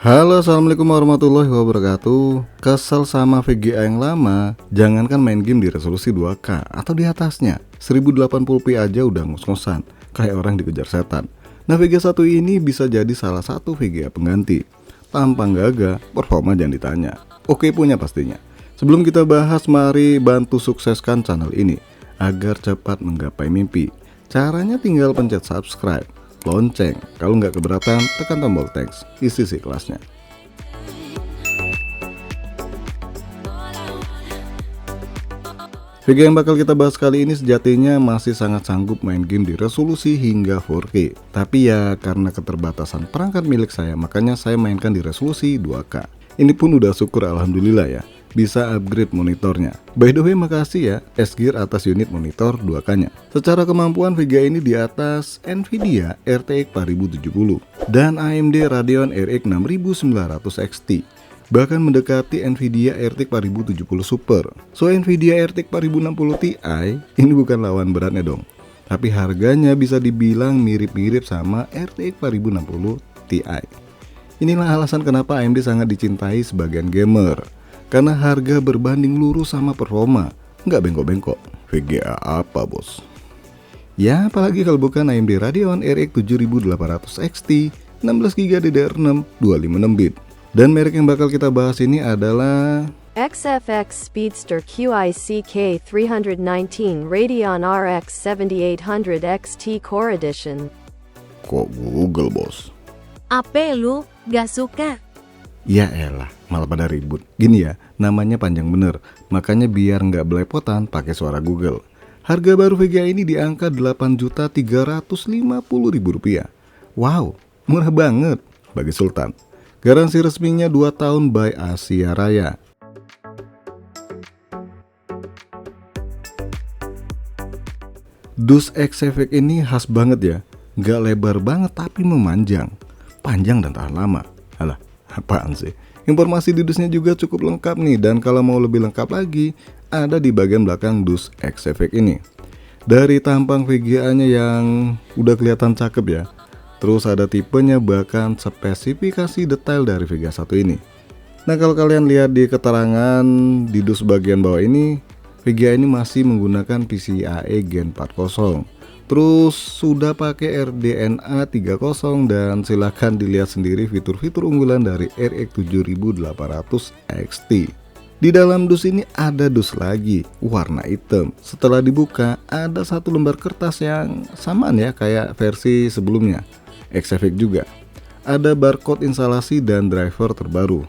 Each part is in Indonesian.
Halo, assalamualaikum warahmatullahi wabarakatuh. Kesel sama VGA yang lama? Jangankan main game di resolusi 2K atau di atasnya, 1080p aja udah ngos-ngosan, kayak orang dikejar setan. Nah, VGA 1 ini bisa jadi salah satu VGA pengganti. Tampang gagah, performa jangan ditanya. Oke punya pastinya. Sebelum kita bahas, mari bantu sukseskan channel ini agar cepat menggapai mimpi. Caranya tinggal pencet subscribe, lonceng, kalau nggak keberatan tekan tombol teks, isi kelasnya. VGA yang bakal kita bahas kali ini sejatinya masih sangat sanggup main game di resolusi hingga 4K. Tapi ya karena keterbatasan perangkat milik saya, makanya saya mainkan di resolusi 2K. Ini pun udah syukur alhamdulillah ya, bisa upgrade monitornya. By the way, makasih ya S-Gear atas unit monitor 2K-nya. Secara kemampuan VGA ini di atas Nvidia RTX 4070 dan AMD Radeon RX 6900 XT. Bahkan mendekati Nvidia RTX 4070 Super. So Nvidia RTX 4060 Ti ini bukan lawan beratnya dong. Tapi harganya bisa dibilang mirip-mirip sama RTX 4060 Ti. Inilah alasan kenapa AMD sangat dicintai sebagian gamer. Karena harga berbanding lurus sama performa, nggak bengkok-bengkok. VGA apa bos? Ya apalagi kalau bukan AMD Radeon RX 7800 XT 16GB DDR6 256 bit. Dan merek yang bakal kita bahas ini adalah XFX Speedster QICK 319 Radeon RX 7800 XT Core Edition. Kok Google bos? Apa lu gak suka? Ya elah, malah pada ribut. Gini ya, namanya panjang bener, makanya biar nggak belepotan pakai suara Google. Harga baru VGA ini di angka Rp8.350.000. Wow, murah banget bagi Sultan. Garansi resminya 2 tahun by Asia Raya. Dus XFX ini khas banget ya, nggak lebar banget tapi memanjang, panjang dan tahan lama. Alah, apaan sih? Informasi di dusnya juga cukup lengkap nih, dan kalau mau lebih lengkap lagi, ada di bagian belakang dus XFX ini. Dari tampang VGA-nya yang udah kelihatan cakep ya. Terus ada tipenya, bahkan spesifikasi detail dari VGA 1 ini. Nah kalau kalian lihat di keterangan di dus bagian bawah ini, VGA ini masih menggunakan PCIe Gen 4.0. Terus sudah pakai RDNA 3.0 dan silahkan dilihat sendiri fitur-fitur unggulan dari RX 7800 XT. Di dalam dus ini ada dus lagi, warna hitam. Setelah dibuka ada satu lembar kertas yang samaan ya kayak versi sebelumnya. XFX juga. Ada barcode instalasi dan driver terbaru.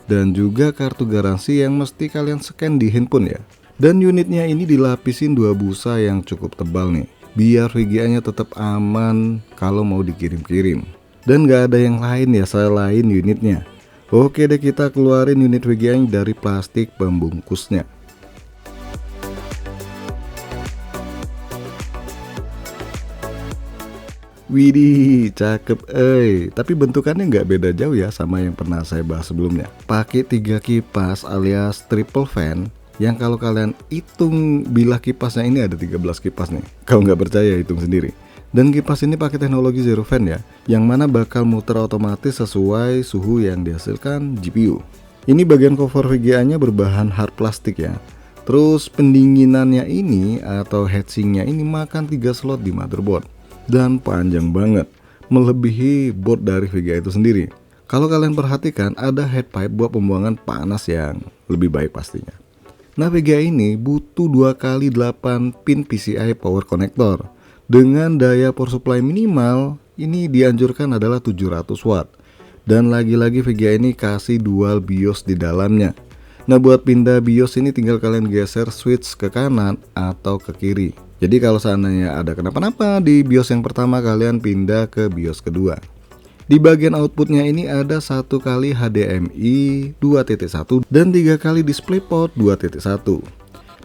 Dan juga kartu garansi yang mesti kalian scan di handphone ya. Dan unitnya ini dilapisin 2 busa yang cukup tebal nih, biar VGA-nya tetap aman kalau mau dikirim-kirim. Dan gak ada yang lain ya selain unitnya. Oke deh, kita keluarin unit VGA dari plastik pembungkusnya. Widih, cakep tapi bentukannya nggak beda jauh ya sama yang pernah saya bahas sebelumnya. Pakai 3 kipas alias triple fan, yang kalau kalian hitung bilah kipasnya ini ada 13 kipas nih. Kalau nggak percaya hitung sendiri. Dan kipas ini pakai teknologi zero fan ya, yang mana bakal muter otomatis sesuai suhu yang dihasilkan GPU. Ini bagian cover VGA-nya berbahan hard plastik ya. Terus pendinginannya ini atau heatsinknya ini makan 3 slot di motherboard. Dan panjang banget, melebihi board dari VGA itu sendiri. Kalau kalian perhatikan ada head pipe buat pembuangan panas yang lebih baik pastinya. Nah VGA ini butuh 2x8 pin PCI power connector. Dengan daya power supply minimal ini dianjurkan adalah 700 watt. Dan lagi-lagi VGA ini kasih dual BIOS di dalamnya. Nah buat pindah BIOS ini tinggal kalian geser switch ke kanan atau ke kiri. Jadi kalau seandainya ada kenapa-napa di BIOS yang pertama, kalian pindah ke BIOS kedua. Di bagian outputnya ini ada 1 kali HDMI 2.1 dan 3 kali DisplayPort 2.1.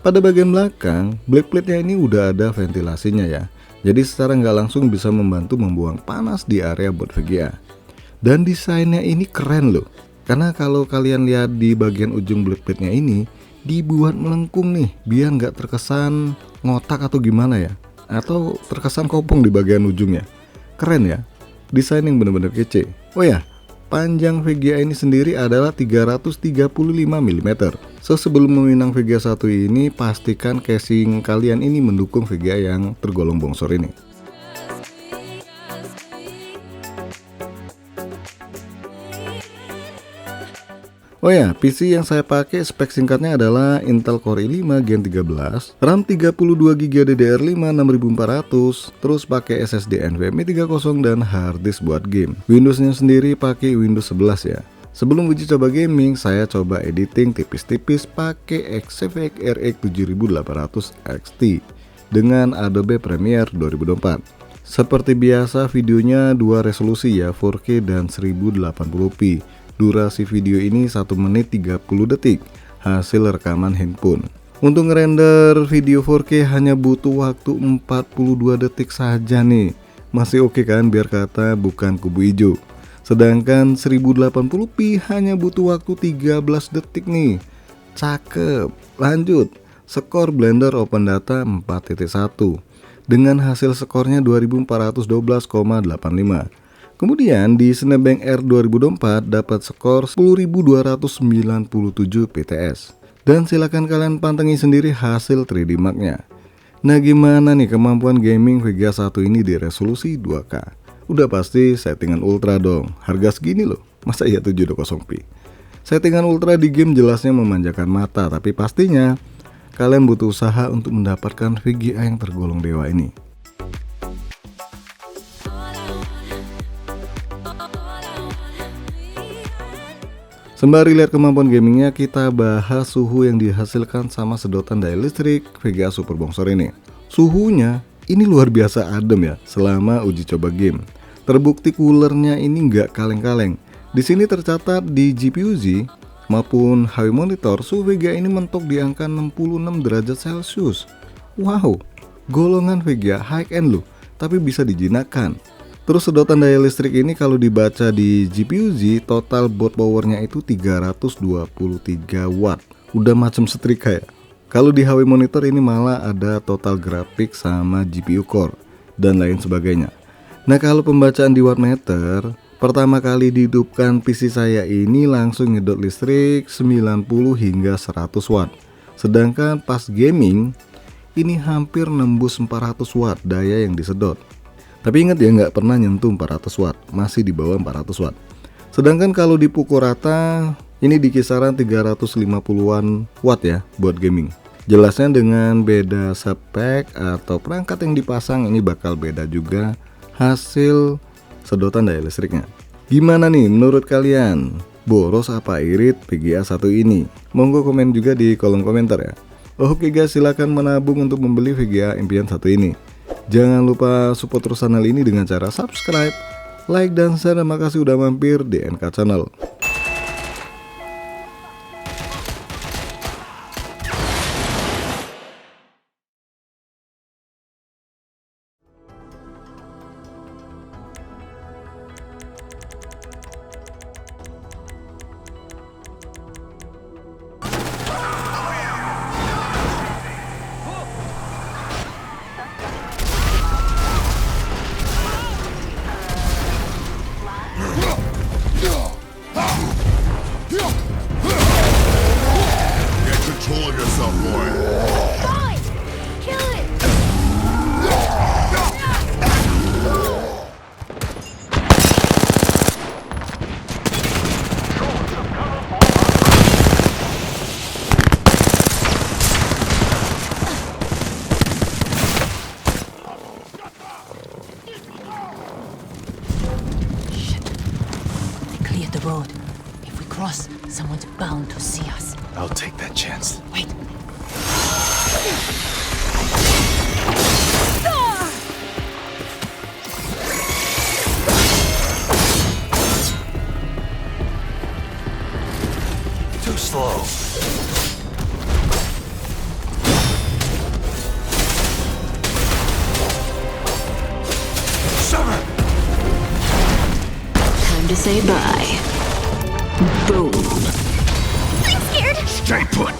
Pada bagian belakang, backplate-nya ini udah ada ventilasinya ya. Jadi secara nggak langsung bisa membantu membuang panas di area board VGA. Dan desainnya ini keren loh. Karena kalau kalian lihat di bagian ujung backplate-nya ini dibuat melengkung nih, biar nggak terkesan ngotak atau gimana ya, atau terkesan kopong di bagian ujungnya. Keren ya, desain yang bener-bener kece. Oh ya, Panjang VGA ini sendiri adalah 335 mm. So, sebelum meminang VGA 1 ini, pastikan casing kalian ini mendukung VGA yang tergolong bongsor ini. Oh ya, PC yang saya pakai spek singkatnya adalah Intel Core i5 Gen 13, RAM 32GB DDR5 6400, terus pakai SSD NVMe 30 dan harddisk buat game. Windowsnya sendiri pakai Windows 11 ya. Sebelum uji coba gaming, saya coba editing tipis-tipis pakai Xfx RX 7800 XT dengan Adobe Premiere 2024. Seperti biasa videonya dua resolusi ya, 4K dan 1080p. Durasi video ini 1 menit 30 detik, hasil rekaman handphone. Untuk ngerender video 4K hanya butuh waktu 42 detik saja nih. Masih oke kan, biar kata bukan kubu hijau. Sedangkan 1080p hanya butuh waktu 13 detik nih. Cakep. Lanjut, skor Blender Open Data 4.1 dengan hasil skornya 2412,85. Kemudian di Cinebench R 2024 dapat skor 10.297 PTS. Dan silakan kalian pantengin sendiri hasil 3D Mark-nya. Nah, gimana nih kemampuan gaming VGA 1 ini di resolusi 2K? Udah pasti settingan ultra dong. Harga segini loh, masa iya 720p? Settingan ultra di game jelasnya memanjakan mata, tapi pastinya kalian butuh usaha untuk mendapatkan VGA yang tergolong dewa ini. Sembari lihat kemampuan gamingnya, kita bahas suhu yang dihasilkan sama sedotan daya listrik VGA super bongsor ini. Suhunya ini luar biasa adem ya selama uji coba game. Terbukti coolernya ini nggak kaleng-kaleng. Di sini tercatat di GPU-Z maupun HW monitor, suhu VGA ini mentok di angka 66 derajat Celcius. Wow, golongan VGA high end loh, tapi bisa dijinakkan. Terus sedotan daya listrik ini kalau dibaca di GPU-Z, total board powernya itu 323 watt. Udah macam setrika ya. Kalau di HW monitor ini malah ada total grafik sama GPU core dan lain sebagainya. Nah, kalau pembacaan di wattmeter, pertama kali dihidupkan PC saya ini langsung nyedot listrik 90 hingga 100 watt. Sedangkan pas gaming ini hampir nembus 400 watt daya yang disedot. Tapi ingat ya, nggak pernah nyentuh 400 watt, masih di bawah 400 watt. Sedangkan kalau dipukul rata, ini di kisaran 350-an watt ya buat gaming. Jelasnya dengan beda spek atau perangkat yang dipasang ini bakal beda juga hasil sedotan daya listriknya. Gimana nih menurut kalian? Boros apa irit VGA 1 ini? Monggo komen juga di kolom komentar ya. Oke guys, silahkan menabung untuk membeli VGA impian 1 ini. Jangan lupa support terus channel ini dengan cara subscribe, like, dan share. Terima kasih udah mampir di NK Channel. Road. If we cross, someone's bound to see us. I'll take that chance. Wait. Too slow. Summer! Time to say bye. Boom. I'm scared! Stay put!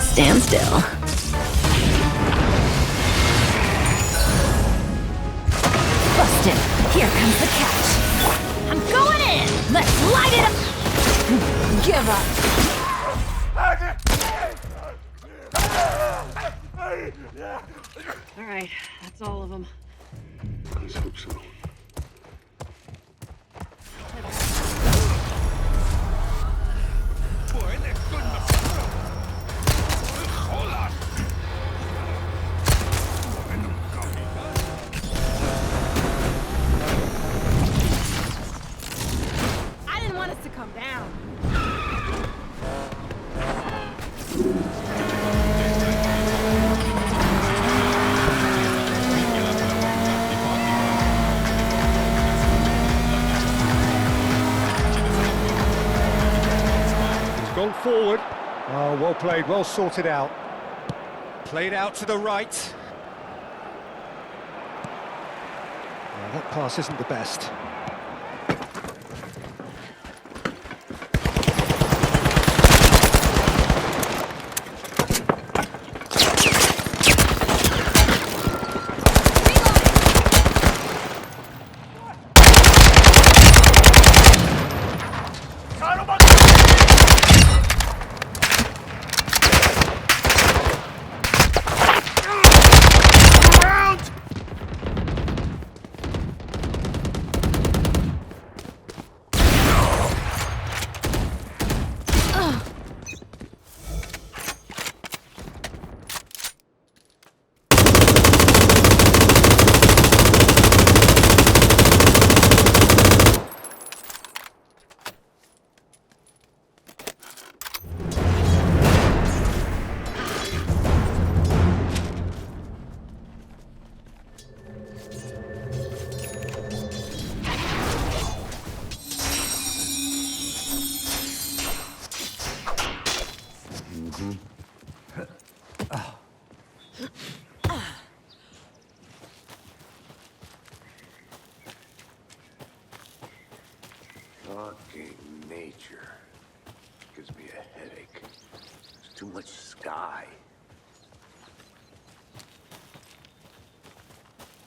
Stand still. Busted! Here comes the catch! I'm going in! Let's light it up! Give up! All right, that's all of them. Let's hope so. I didn't want us to come down. Gone forward. Oh, well played, well sorted out. Played out to the right. That pass isn't the best. Fucking nature gives me a headache. There's too much sky.